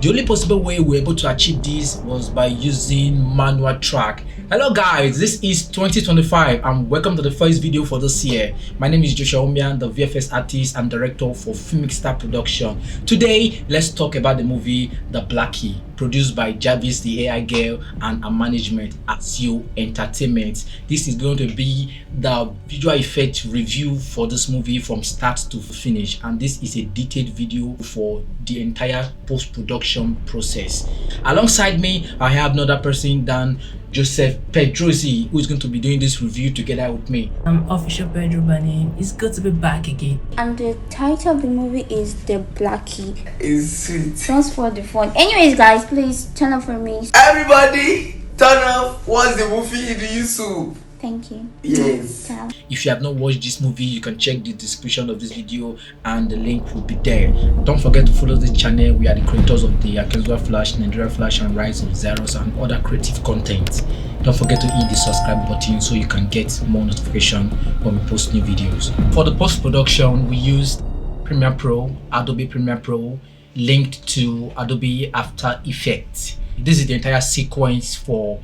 The only possible way we were able to achieve this was by using manual track. Hello guys, this is 2025 and welcome to the first video for this year. My name is Umia, the VFX artist and director for Filmic Star Production. Today, let's talk about the movie The Blaqie, produced by Javis the AI Girl and a management A Aiso Entertainment. This is going to be the visual effect review for this movie from start to finish, and this is a detailed video for the entire post-production process. Alongside me, I have another person than Joseph Pedrozi, who is going to be doing this review together with me. I'm Official Pedro Banin. It's good to be back again. And the title of the movie is The Blaqie. It's sweet. Just for the fun. Anyways, guys, please turn off for me. Everybody, turn off. Watch the movie in the YouTube. Thank you. Yes. Ciao. If you have not watched this movie, you can check the description of this video and the link will be there. Don't forget to follow this channel. We are the creators of the Agbonze Flash, Nigeria Flash and Rise of Zeros and other creative content. Don't forget to hit the subscribe button so you can get more notification when we post new videos. For the post-production, we used Premiere Pro, Adobe Premiere Pro, linked to Adobe After Effects. This is the entire sequence for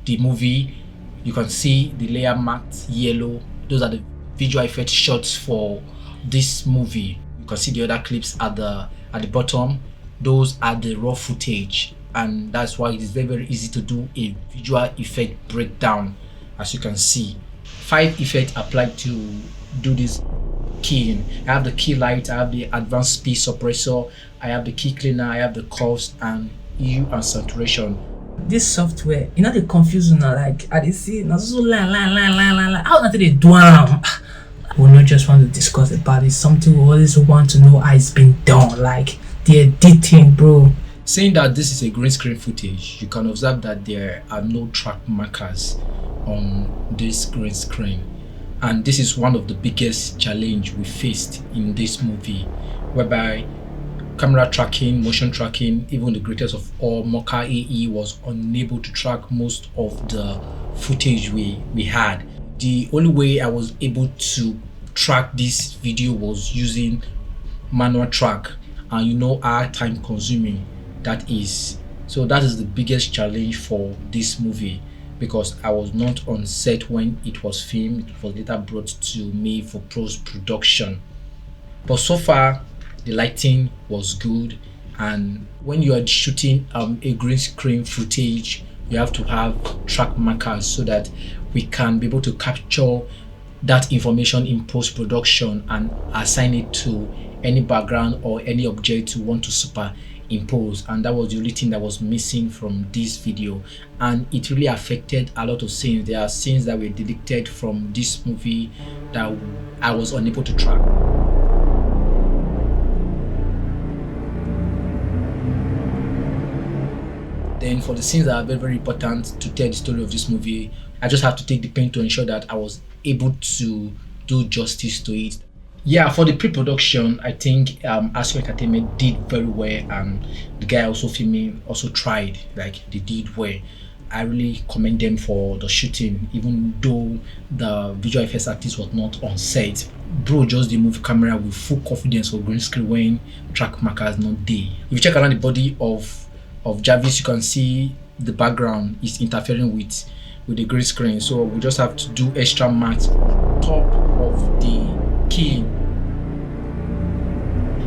the movie. You can see the layer marked yellow. Those are the visual effect shots for this movie. You can see the other clips at the bottom. Those are the raw footage, and that's why it is very easy to do a visual effect breakdown. As you can see, 5 effects applied to do this keying. I have the key light, I have the advanced speed suppressor, I have the key cleaner, I have the curves and hue and saturation. This software, you know, they confuse now. Like, I did see, now so line. How not they do them? We not just want to discuss about it. Something we always want to know how it's been done. Like the editing, bro. Saying that this is a green screen footage, you can observe that there are no track markers on this green screen, and this is one of the biggest challenge we faced in this movie, whereby camera tracking, motion tracking, even the greatest of all, Mocha AE, was unable to track most of the footage we had. The only way I was able to track this video was using manual track, and you know how time consuming that is. So that is the biggest challenge for this movie, because I was not on set when it was filmed. It was later brought to me for post-production. But so far, the lighting was good, and when you are shooting a green screen footage, you have to have track markers so that we can be able to capture that information in post-production and assign it to any background or any object you want to superimpose. And that was the only thing that was missing from this video, and it really affected a lot of scenes. There are scenes that were deleted from this movie that I was unable to track. Then for the scenes that are very important to tell the story of this movie, I just have to take the pain to ensure that I was able to do justice to it. Yeah, for the pre-production, I think A Aiso Entertainment did very well, and the guy also filming also tried, like they did well. I really commend them for the shooting, even though the visual effects artist was not on set. Bro just did move camera with full confidence for green screen when track markers not there. If you check around the body of Javis, you can see the background is interfering with the green screen, so we just have to do extra marks on top of the key.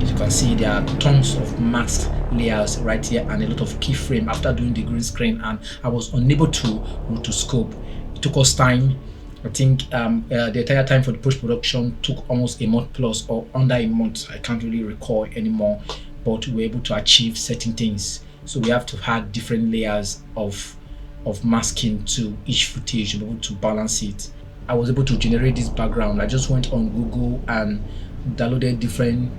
As you can see, there are tons of mask layers right here and a lot of keyframe after doing the green screen, and I was unable to rotoscope. It took us time. I think the entire time for the post-production took almost a month plus, or under a month. I can't really recall anymore, but we were able to achieve certain things. So we have to add different layers of masking to each footage to be able to balance it. I was able to generate this background. I just went on Google and downloaded different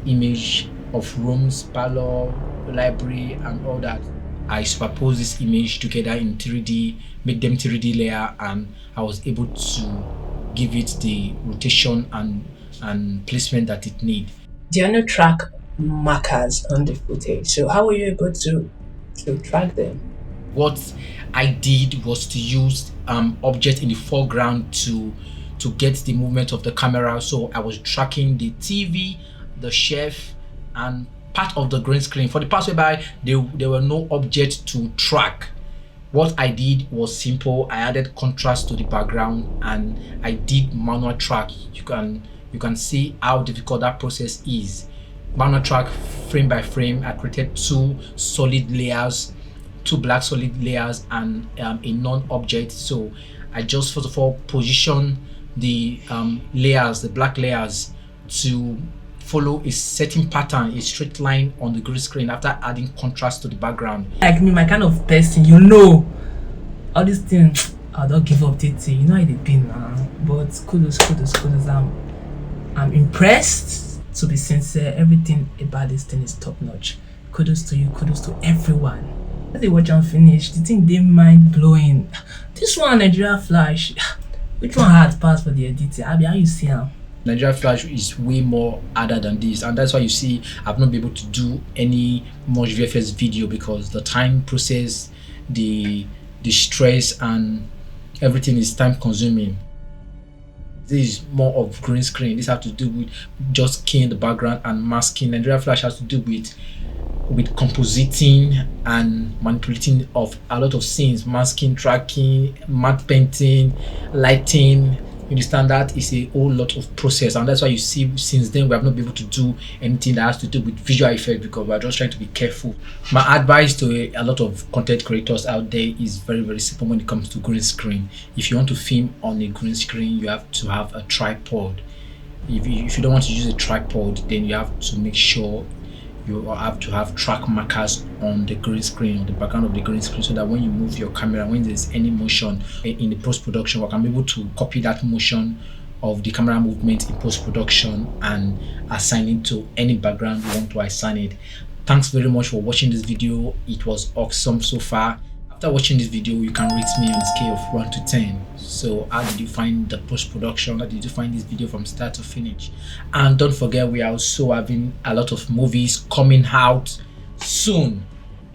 image of rooms, parlor, library and all that. I superposed this image together in 3D, make them 3D layer, and I was able to give it the rotation and placement that it needs. There are no track markers on the footage, so how were you able to track them? What I did was to use objects in the foreground to get the movement of the camera. So I was tracking the TV, the chef, and part of the green screen. For the parts whereby there were no object to track, what I did was simple. I added contrast to the background and I did manual track. You can see how difficult that process is. Manual track, frame by frame. I created two solid layers, two black solid layers and a non-object. So I just first of all position the layers, the black layers, to follow a certain pattern, a straight line on the green screen after adding contrast to the background. Like me, my kind of person, you know, all these things, I don't give up TT, you know how they've been now. But kudos, I'm impressed. To be sincere, everything about this thing is top notch. Kudos to you, kudos to everyone. As they watch and finish, the thing they mind blowing. This one, Nigeria Flash, which one hard pass for the editor? How you see how? Nigeria Flash is way more harder than this, and that's why you see I've not been able to do any much VFX video, because the time process, the stress and everything is time consuming. This is more of green screen. This has to do with just keying the background and masking. Nigeria Flash has to do with compositing and manipulating of a lot of scenes, masking, tracking, matte painting, lighting. You understand that is a whole lot of process, and that's why you see since then we have not been able to do anything that has to do with visual effect, because we're just trying to be careful. My advice to a lot of content creators out there is very, very simple when it comes to green screen. If you want to film on a green screen, you have to have a tripod. If you don't want to use a tripod, then you have to make sure you have to have track markers on the green screen, on the background of the green screen, so that when you move your camera, when there's any motion in the post-production, we can be able to copy that motion of the camera movement in post-production and assign it to any background you want to assign it. Thanks very much for watching this video. It was awesome so far. After watching this video, you can rate me on a scale of 1 to 10. So how did you find the post-production? How did you find this video from start to finish? And don't forget, we are also having a lot of movies coming out soon.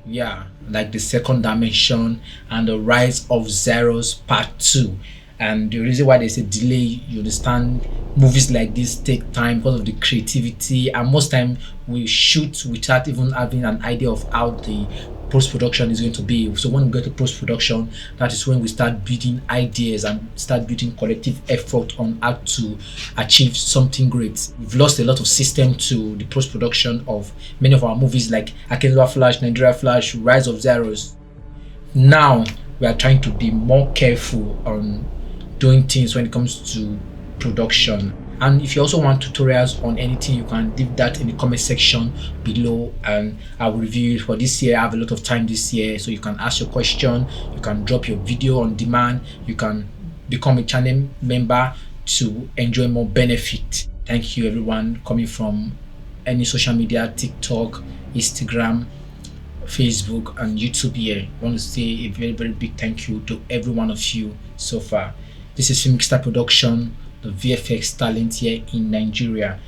Yeah, like The Second Dimension and The Rise of Zeros Part 2. And the reason why there's a delay, you understand, movies like this take time because of the creativity, and most time we shoot without even having an idea of how the post-production is going to be. So when we get to post-production, that is when we start building ideas and start building collective effort on how to achieve something great. We've lost a lot of system to the post-production of many of our movies like A Aiso Flash, Nigeria Flash, Rise of Zeros. Now we are trying to be more careful on doing things when it comes to production. And if you also want tutorials on anything, you can leave that in the comment section below and I will review it. For this year, I have a lot of time this year, so you can ask your question, you can drop your video on demand, you can become a channel member to enjoy more benefit. Thank you everyone coming from any social media, TikTok, Instagram, Facebook and YouTube here. I want to say a very, very big thank you to every one of you so far. This is Filmic Star Production, the VFX talent here in Nigeria.